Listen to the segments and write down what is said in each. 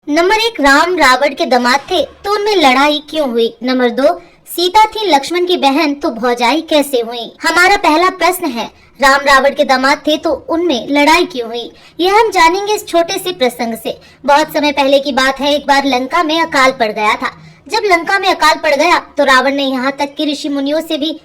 Number 1, Ram Ravan के दामाद थे तो उनमें लड़ाई क्यों हुई। नंबर 2, सीता थी लक्ष्मण की बहन तो भौजाई कैसे हुई। हमारा पहला प्रश्न है, राम रावण के दामाद थे तो उनमें लड़ाई क्यों हुई। यह हम जानेंगे इस छोटे से प्रसंग से। बहुत समय पहले की बात है, एक बार लंका में अकाल पड़ गया था। जब लंका में अकाल पड़ गया तो रावण ने यहाँ तक कि ऋषि मुनियों से भी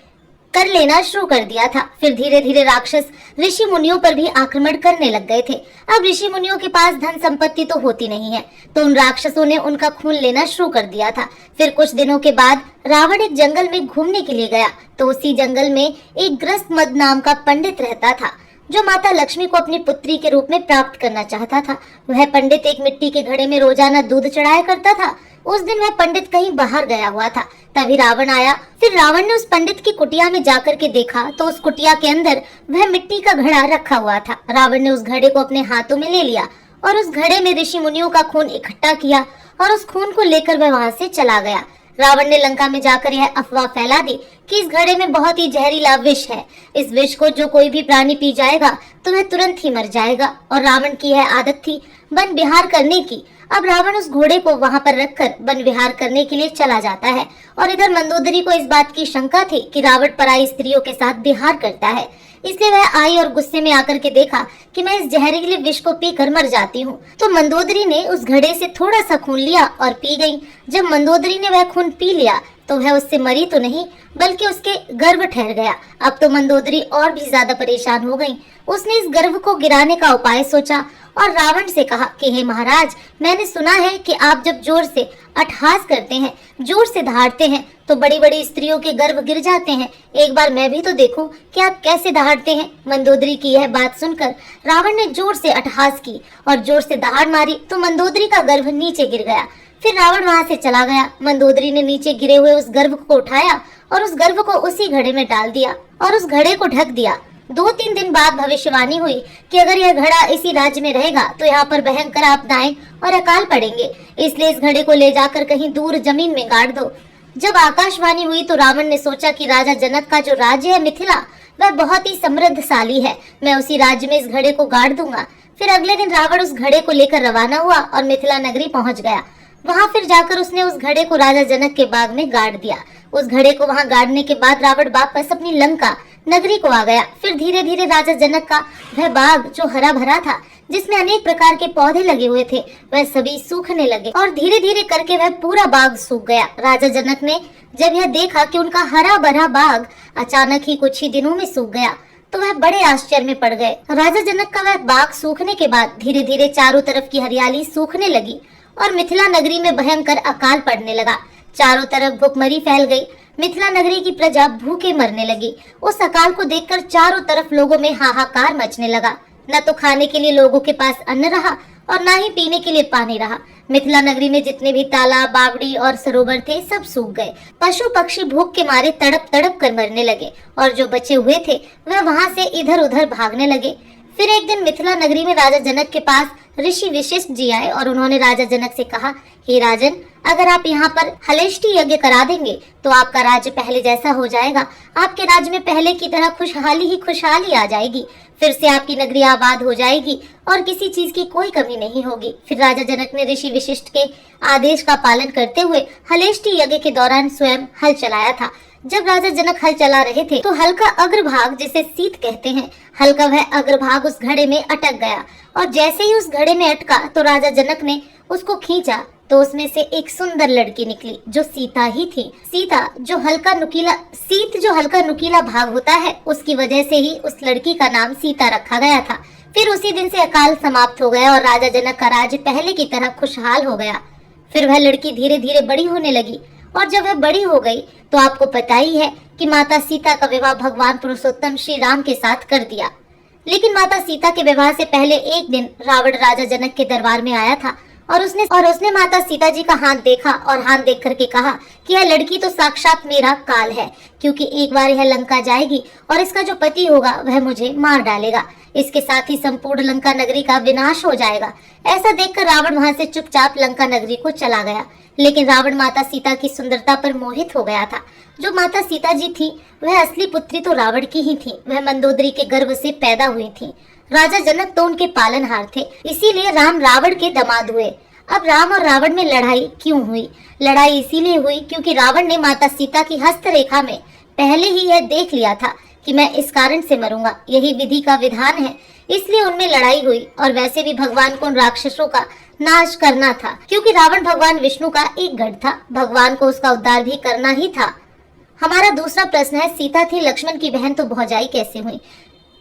कर लेना शुरू कर दिया था। फिर धीरे धीरे राक्षस ऋषि मुनियों पर भी आक्रमण करने लग गए थे। अब ऋषि मुनियों के पास धन संपत्ति तो होती नहीं है, तो उन राक्षसों ने उनका खून लेना शुरू कर दिया था। फिर कुछ दिनों के बाद रावण एक जंगल में घूमने के लिए गया, तो उसी जंगल में एक ग्रस्तमद नाम का पंडित रहता था, जो माता लक्ष्मी को अपनी पुत्री के रूप में प्राप्त करना चाहता था। वह पंडित एक मिट्टी के घड़े में रोजाना दूध चढ़ाया करता था। उस दिन वह पंडित कहीं बाहर गया हुआ था, तभी रावण आया। फिर रावण ने उस पंडित की कुटिया में जाकर के देखा तो उस कुटिया के अंदर वह मिट्टी का घड़ा रखा हुआ था। रावण ने उस घड़े को अपने हाथों में ले लिया और उस घड़े में ऋषि मुनियों का खून इकट्ठा किया और उस खून को लेकर वह वहां से चला गया। रावण ने लंका में जाकर यह अफवाह फैला दी कि इस घड़े में बहुत ही जहरीला विष है। इस विष को जो कोई भी प्राणी पी जाएगा तो वह तुरंत ही मर जाएगा। और रावण की यह आदत थी वन विहार करने की। अब रावण उस घोड़े को वहां पर रखकर वन विहार करने के लिए चला जाता है। और इधर मंदोदरी को इस बात की शंका थी कि रावण पराई स्त्रियों के साथ विहार करता है, इसलिए वह आई और गुस्से में आकर के देखा कि मैं इस जहरीले विष को पीकर मर जाती हूँ। तो मंदोदरी ने उस घड़े से थोड़ा सा खून लिया और पी गई। जब मंदोदरी ने वह खून पी लिया तो वह उससे मरी तो नहीं, बल्कि उसके गर्भ ठहर गया। अब तो मंदोदरी और भी ज्यादा परेशान हो गई। उसने इस गर्भ को गिराने का उपाय सोचा और रावण से कहा कि हे महाराज, मैंने सुना है कि आप जब जोर से अट्टहास करते हैं, जोर से दहाड़ते हैं, तो बड़ी बड़ी स्त्रियों के गर्भ गिर जाते हैं। एक बार मैं भी तो देखूं कि आप कैसे दहाड़ते हैं। मंदोदरी की यह बात सुनकर रावण ने जोर से अट्टहास की और जोर से दहाड़ मारी तो मंदोदरी का गर्भ नीचे गिर गया। फिर रावण वहां से चला गया। मंदोदरी ने नीचे गिरे हुए उस गर्भ को उठाया और उस गर्भ को उसी घड़े में डाल दिया और उस घड़े को ढक दिया। 2-3 दिन बाद भविष्यवाणी हुई कि अगर यह घड़ा इसी राज्य में रहेगा तो यहाँ पर भयंकर आपदाएं और अकाल पड़ेंगे, इसलिए इस घड़े को ले जाकर कहीं दूर जमीन में गाड़ दो। जब आकाशवाणी हुई तो रावण ने सोचा कि राजा जनक का जो राज्य है मिथिला, वह बहुत ही समृद्धशाली है, मैं उसी राज्य में इस घड़े को गाड़ दूंगा। फिर अगले दिन रावण उस घड़े को लेकर रवाना हुआ और मिथिला नगरी पहुंच गया। वहां फिर जाकर उसने उस घड़े को राजा जनक के बाग में गाड़ दिया। उस घड़े को वहां गाड़ने के बाद रावण वापस अपनी लंका नगरी को आ गया। फिर धीरे धीरे राजा जनक का वह बाग जो हरा भरा था, जिसमें अनेक प्रकार के पौधे लगे हुए थे, वह सभी सूखने लगे और धीरे धीरे करके वह पूरा बाग सूख गया। राजा जनक ने जब यह देखा कि उनका हरा भरा बाग अचानक ही कुछ ही दिनों में सूख गया तो वह बड़े आश्चर्य में पड़ गए। राजा जनक का वह बाग सूखने के बाद धीरे धीरे चारों तरफ की हरियाली सूखने लगी और मिथिला नगरी में भयंकर अकाल पड़ने लगा। चारों तरफ भूखमरी फैल गई। मिथिला नगरी की प्रजा भूखे मरने लगी। उस अकाल को देखकर चारों तरफ लोगों में हाहाकार मचने लगा। न तो खाने के लिए लोगों के पास अन्न रहा और न ही पीने के लिए पानी रहा। मिथिला नगरी में जितने भी तालाब, बावड़ी और सरोवर थे, सब सूख गए। पशु पक्षी भूख के मारे तड़प तड़प कर मरने लगे और जो बचे हुए थे वह वहां से इधर उधर भागने लगे। फिर एक दिन मिथिला नगरी में राजा जनक के पास ऋषि वशिष्ठ जी आए और उन्होंने राजा जनक से कहा, हे राजन, अगर आप यहाँ पर हलेष्टि यज्ञ करा देंगे तो आपका राज्य पहले जैसा हो जाएगा। आपके राज्य में पहले की तरह खुशहाली ही खुशहाली आ जाएगी। फिर से आपकी नगरी आबाद हो जाएगी और किसी चीज की कोई कमी नहीं होगी। फिर राजा जनक ने ऋषि वशिष्ठ के आदेश का पालन करते हुए हलेष्टि यज्ञ के दौरान स्वयं हल चलाया था। जब राजा जनक हल चला रहे थे तो हल का अग्रभाग, जिसे सीत कहते हैं, हल का वह अग्रभाग उस घड़े में अटक गया और जैसे ही उस घड़े में अटका तो राजा जनक ने उसको खींचा तो उसमें से एक सुंदर लड़की निकली जो सीता ही थी। सीत जो हल्का नुकीला भाग होता है, उसकी वजह से ही उस लड़की का नाम सीता रखा गया था। फिर उसी दिन से अकाल समाप्त हो गया और राजा जनक का राज्य पहले की तरह खुशहाल हो गया। फिर वह लड़की धीरे धीरे बड़ी होने लगी और जब वह बड़ी हो गई तो आपको पता ही है कि माता सीता का विवाह भगवान पुरुषोत्तम श्री राम के साथ कर दिया। लेकिन माता सीता के विवाह से पहले एक दिन रावण राजा जनक के दरबार में आया था और उसने माता सीता जी का हाथ देखा और हाथ देख करके कहा कि यह लड़की तो साक्षात मेरा काल है, क्योंकि एक बार यह लंका जाएगी और इसका जो पति होगा वह मुझे मार डालेगा। इसके साथ ही संपूर्ण लंका नगरी का विनाश हो जाएगा। ऐसा देखकर रावण वहां से चुपचाप लंका नगरी को चला गया। लेकिन रावण माता सीता की सुंदरता पर मोहित हो गया था। जो माता सीता जी थी वह असली पुत्री तो रावण की ही थी। वह मंदोदरी के गर्भ से पैदा हुई थी। राजा जनक तो उनके पालनहार थे, इसीलिए राम रावण के दामाद हुए। अब राम और रावण में लड़ाई क्यों हुई? लड़ाई इसीलिए हुई क्योंकि रावण ने माता सीता की हस्तरेखा में पहले ही यह देख लिया था कि मैं इस कारण से मरूंगा, यही विधि का विधान है, इसलिए उनमें लड़ाई हुई। और वैसे भी भगवान को उन राक्षसों का नाश करना था, क्योंकि रावण भगवान विष्णु का एक गढ़ था, भगवान को उसका उद्धार भी करना ही था। हमारा दूसरा प्रश्न है, सीता थी लक्ष्मण की बहन तो भौजाई कैसे हुई?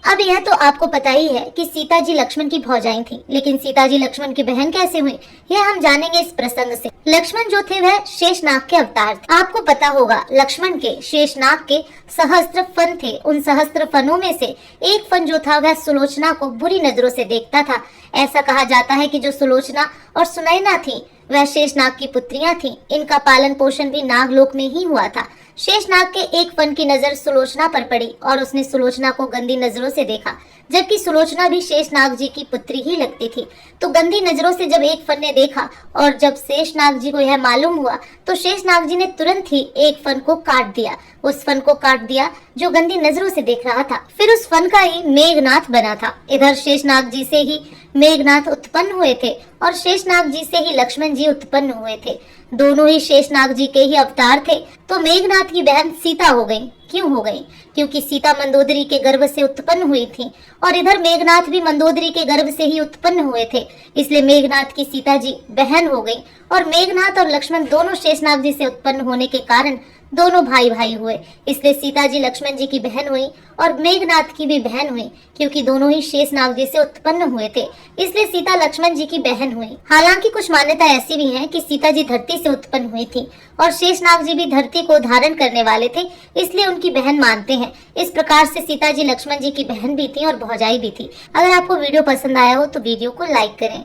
अब यह तो आपको पता ही है कि सीता जी लक्ष्मण की भौजाई थी, लेकिन सीता जी लक्ष्मण की बहन कैसे हुई यह हम जानेंगे इस प्रसंग से। लक्ष्मण जो थे वह शेषनाग के अवतार थे। आपको पता होगा लक्ष्मण के शेषनाग के सहस्त्र फन थे। उन सहस्त्र फनों में से एक फन जो था वह सुलोचना को बुरी नजरों से देखता था। ऐसा कहा जाता है कि जो सुलोचना और सुनैना थी वह शेषनाग की पुत्रियां थीं। इनका पालन पोषण भी नागलोक में ही हुआ था। शेषनाग के एक फन की नजर सुलोचना पर पड़ी और उसने सुलोचना को गंदी नजरों से देखा, जबकि सुलोचना भी शेषनाग जी की पुत्री ही लगती थी। तो गंदी नजरों से जब एक फन ने देखा और जब शेषनाग जी को यह मालूम हुआ तो शेषनाग जी ने तुरंत ही एक फन को काट दिया, उस फन को काट दिया जो गंदी नजरों से देख रहा था। फिर उस फन का ही मेघनाथ बना था। इधर शेषनाग जी से ही मेघनाथ उत्पन्न हुए थे और शेषनाग जी से ही लक्ष्मण जी उत्पन्न हुए थे। दोनों ही शेषनाग जी के ही अवतार थे। तो मेघनाथ की बहन सीता हो गई। क्यों हो गई? क्योंकि सीता मंदोदरी के गर्भ से उत्पन्न हुई थी और इधर मेघनाथ भी मंदोदरी के गर्भ से ही उत्पन्न हुए थे, इसलिए मेघनाथ की सीता जी बहन हो गई। और मेघनाथ और लक्ष्मण दोनों शेषनाग जी से उत्पन्न होने के कारण दोनों भाई भाई हुए, इसलिए सीता जी लक्ष्मण जी की बहन हुई और मेघनाथ की भी बहन हुई, क्योंकि दोनों ही शेषनाग जी से उत्पन्न हुए थे, इसलिए सीता लक्ष्मण जी की बहन हुई। हालांकि कुछ मान्यता ऐसी भी हैं कि सीता जी धरती से उत्पन्न हुई थी और शेषनाग जी भी धरती को धारण करने वाले थे, इसलिए उनकी बहन मानते हैं। इस प्रकार से सीता जी लक्ष्मण जी की बहन भी थी और भौजाई भी थी। अगर आपको वीडियो पसंद आया हो तो वीडियो को लाइक करें।